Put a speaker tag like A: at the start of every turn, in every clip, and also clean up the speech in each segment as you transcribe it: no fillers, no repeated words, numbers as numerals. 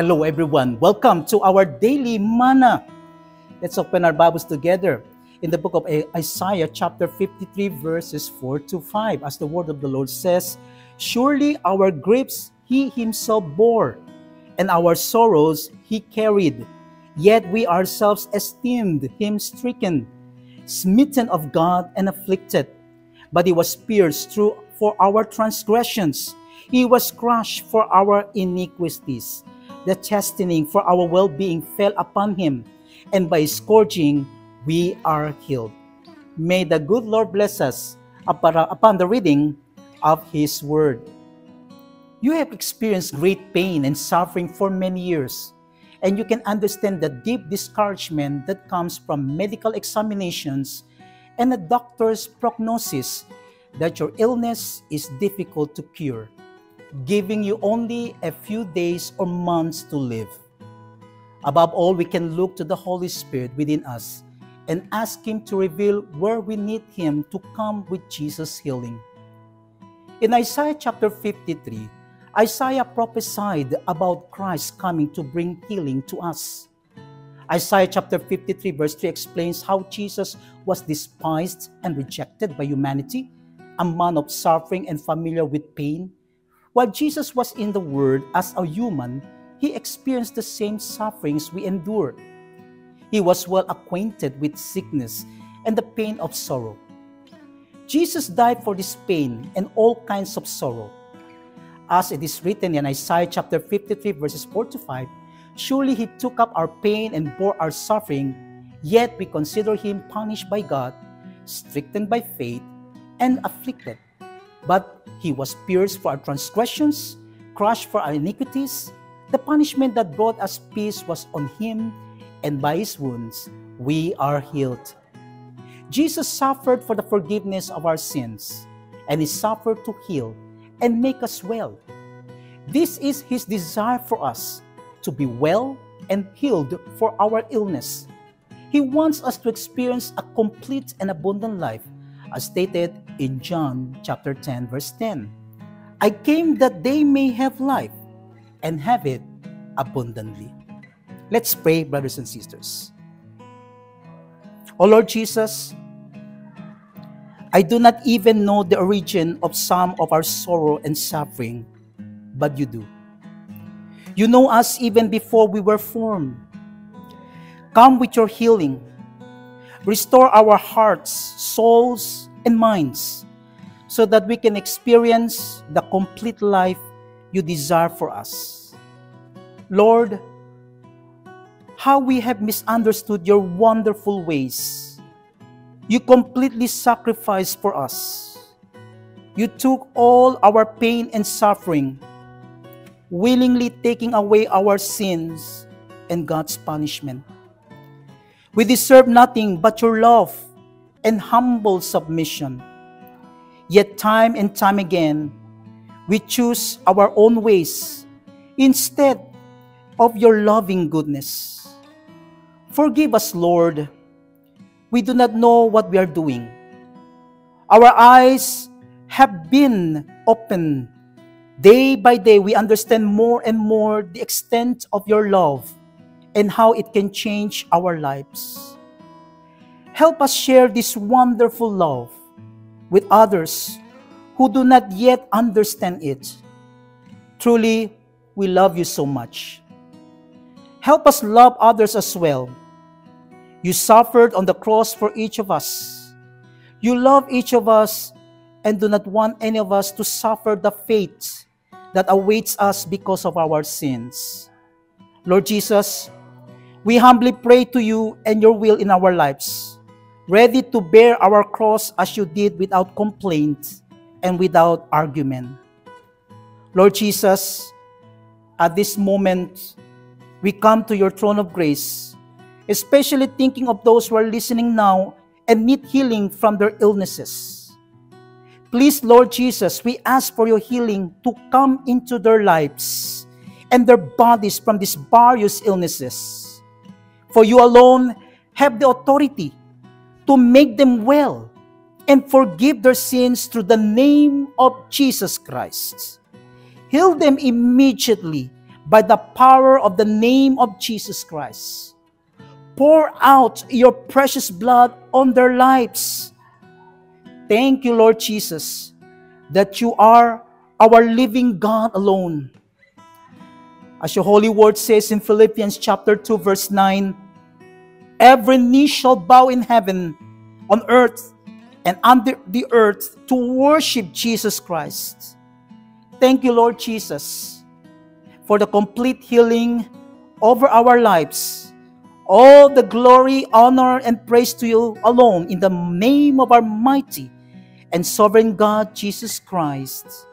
A: Hello everyone, welcome to our daily manna. Let's open our Bibles together in the book of Isaiah chapter 53 verses 4 to 5. As the word of the Lord says, "Surely our griefs he himself bore, and our sorrows he carried. Yet we ourselves esteemed him stricken, smitten of God and afflicted. But he was pierced through for our transgressions. He was crushed for our iniquities. The chastening for our well-being fell upon him, and by his scourging we are healed." May the good Lord bless us upon the reading of his word. You have experienced great pain and suffering for many years, and you can understand the deep discouragement that comes from medical examinations and a doctor's prognosis that your illness is difficult to cure, giving you only a few days or months to live. Above all, we can look to the Holy Spirit within us and ask Him to reveal where we need Him to come with Jesus' healing. In Isaiah chapter 53, Isaiah prophesied about Christ coming to bring healing to us. Isaiah chapter 53 verse 3 explains how Jesus was despised and rejected by humanity, a man of suffering and familiar with pain. While Jesus was in the world as a human, He experienced the same sufferings we endure. He was well acquainted with sickness and the pain of sorrow. Jesus died for this pain and all kinds of sorrow. As it is written in Isaiah chapter 53 verses 4 to 5, "Surely He took up our pain and bore our suffering, yet we consider Him punished by God, stricken by fate, and afflicted. But He was pierced for our transgressions, crushed for our iniquities. The punishment that brought us peace was on Him, and by His wounds we are healed." Jesus suffered for the forgiveness of our sins, and He suffered to heal and make us well. This is His desire for us, to be well and healed for our illness. He wants us to experience a complete and abundant life, as stated in John chapter 10 verse 10. "I came that they may have life and have it abundantly." Let's pray, brothers and sisters. O Lord Jesus, I do not even know the origin of some of our sorrow and suffering, but You do. You know us even before we were formed. Come with Your healing. Restore our hearts, souls, and minds so that we can experience the complete life You desire for us. Lord, how we have misunderstood Your wonderful ways. You completely sacrificed for us. You took all our pain and suffering, willingly taking away our sins and God's punishment. We deserve nothing but Your love and humble submission. Yet time and time again, we choose our own ways instead of Your loving goodness. Forgive us, Lord. We do not know what we are doing. Our eyes have been opened. Day by day, we understand more and more the extent of Your love and how it can change our lives. Help us share this wonderful love with others who do not yet understand it. Truly, we love You so much. Help us love others as well. You suffered on the cross for each of us. You love each of us and do not want any of us to suffer the fate that awaits us because of our sins. Lord Jesus, we humbly pray to You and Your will in our lives, ready to bear our cross as You did without complaint and without argument. Lord Jesus, at this moment, we come to Your throne of grace, especially thinking of those who are listening now and need healing from their illnesses. Please, Lord Jesus, we ask for Your healing to come into their lives and their bodies from these various illnesses. For You alone have the authority to make them well and forgive their sins through the name of Jesus Christ. Heal them immediately by the power of the name of Jesus Christ. Pour out your precious blood on their lives. Thank you, Lord Jesus, that you are our living God alone. As your holy word says in Philippians chapter 2, verse 9, every knee shall bow in heaven, on earth, and under the earth to worship Jesus Christ. Thank you, Lord Jesus, for the complete healing over our lives. All the glory, honor, and praise to you alone in the name of our mighty and sovereign God, Jesus Christ.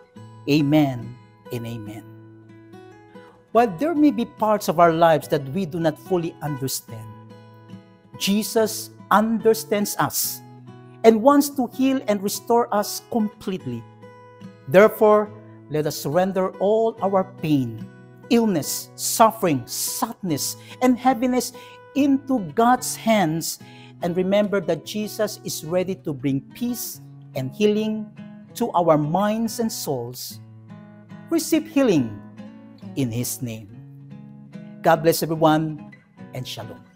A: Amen and amen. While there may be parts of our lives that we do not fully understand, Jesus understands us and wants to heal and restore us completely. Therefore, let us surrender all our pain, illness, suffering, sadness, and heaviness into God's hands and remember that Jesus is ready to bring peace and healing to our minds and souls. Receive healing in His name. God bless everyone and shalom.